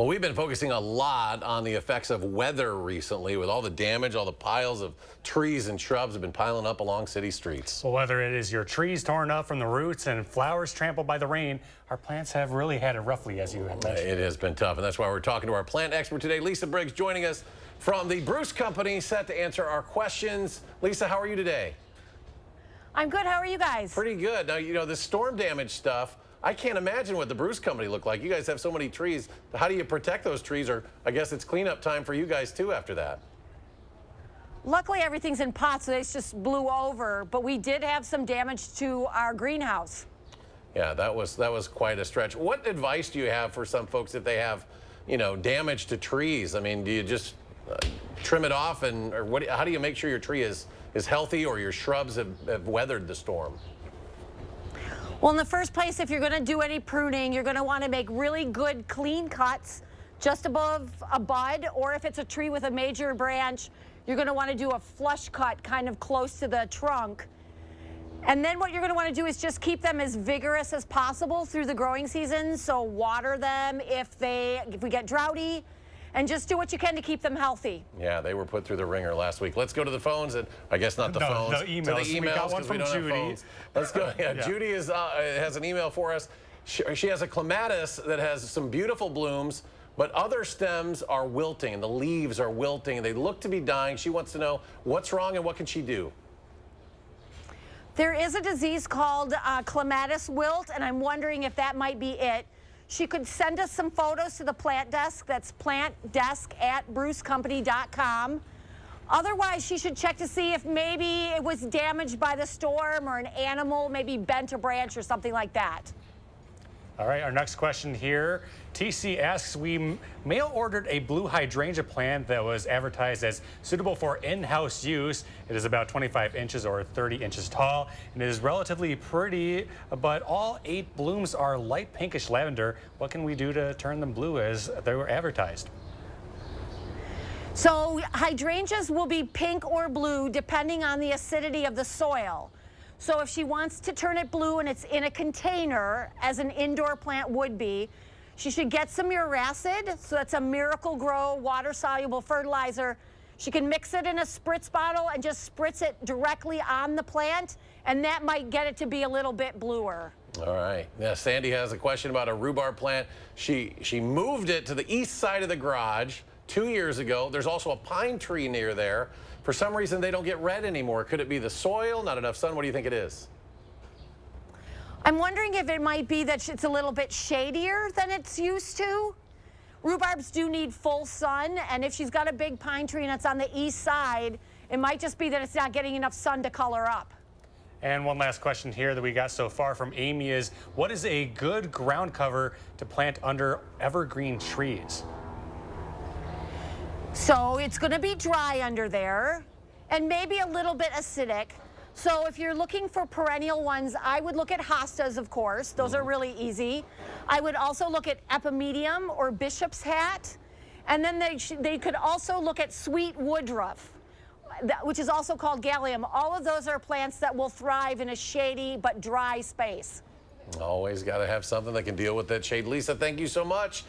Well, we've been focusing a lot on the effects of weather recently with all the damage, all the piles of trees and shrubs have been piling up along city streets. Well, whether it is your trees torn up from the roots and flowers trampled by the rain, our plants have really had it roughly, as you had mentioned. It has been tough, and that's why we're talking to our plant expert today, Lisa Briggs, joining us from the Briggs Company, set to answer our questions. Lisa, how are you today? I'm good. How are you guys? Pretty good. Now, you know, the storm damage stuff, I can't imagine what the Briggs Company looked like. You guys have so many trees. How do you protect those trees? Or I guess it's cleanup time for you guys, too, after that. Luckily, everything's in pots, so they just blew over. But we did have some damage to our greenhouse. Yeah, that was quite a stretch. What advice do you have for some folks if they have, you know, damage to trees? I mean, do you just trim it off, or what? How do you make sure your tree is healthy or your shrubs have weathered the storm? Well, in the first place, if you're going to do any pruning, you're going to want to make really good, clean cuts just above a bud, or if it's a tree with a major branch, you're going to want to do a flush cut kind of close to the trunk. And then what you're going to want to do is just keep them as vigorous as possible through the growing season. So water them if we get droughty, and just do what you can to keep them healthy. Yeah, they were put through the ringer last week. Let's go to the phones, and I guess not the phones. The emails. To the emails, we got one because from we don't have Judy. phones. Let's go. Yeah, Yeah. Judy has an email for us. She has a clematis that has some beautiful blooms, but other stems are wilting, and the leaves are wilting, and they look to be dying. She wants to know what's wrong and what can she do. There is a disease called clematis wilt, and I'm wondering if that might be it. She could send us some photos to the plant desk. That's plantdesk@briggscompany.com. Otherwise, she should check to see if maybe it was damaged by the storm or an animal maybe bent a branch or something like that. All right, our next question here. TC asks, we mail ordered a blue hydrangea plant that was advertised as suitable for in-house use. It is about 25 inches or 30 inches tall, and it is relatively pretty, but all 8 blooms are light pinkish lavender. What can we do to turn them blue as they were advertised? So hydrangeas will be pink or blue depending on the acidity of the soil. So if she wants to turn it blue and it's in a container, as an indoor plant would be, she should get some uracid. So that's a Miracle Grow water-soluble fertilizer. She can mix it in a spritz bottle and just spritz it directly on the plant, and that might get it to be a little bit bluer. All right. Yeah, Sandy has a question about a rhubarb plant. She moved it to the east side of the garage 2 years ago. There's also a pine tree near there. For some reason, they don't get red anymore. Could it be the soil, not enough sun? What do you think it is? I'm wondering if it might be that it's a little bit shadier than it's used to. Rhubarbs do need full sun, and if she's got a big pine tree and it's on the east side, it might just be that it's not getting enough sun to color up. And one last question here that we got so far from Amy is, what is a good ground cover to plant under evergreen trees? So it's going to be dry under there and maybe a little bit acidic. So if you're looking for perennial ones, I would look at hostas, of course. Those are really easy. I would also look at epimedium or bishop's hat. And then they could also look at sweet woodruff, which is also called gallium. All of those are plants that will thrive in a shady but dry space. Always got to have something that can deal with that shade. Lisa, thank you so much.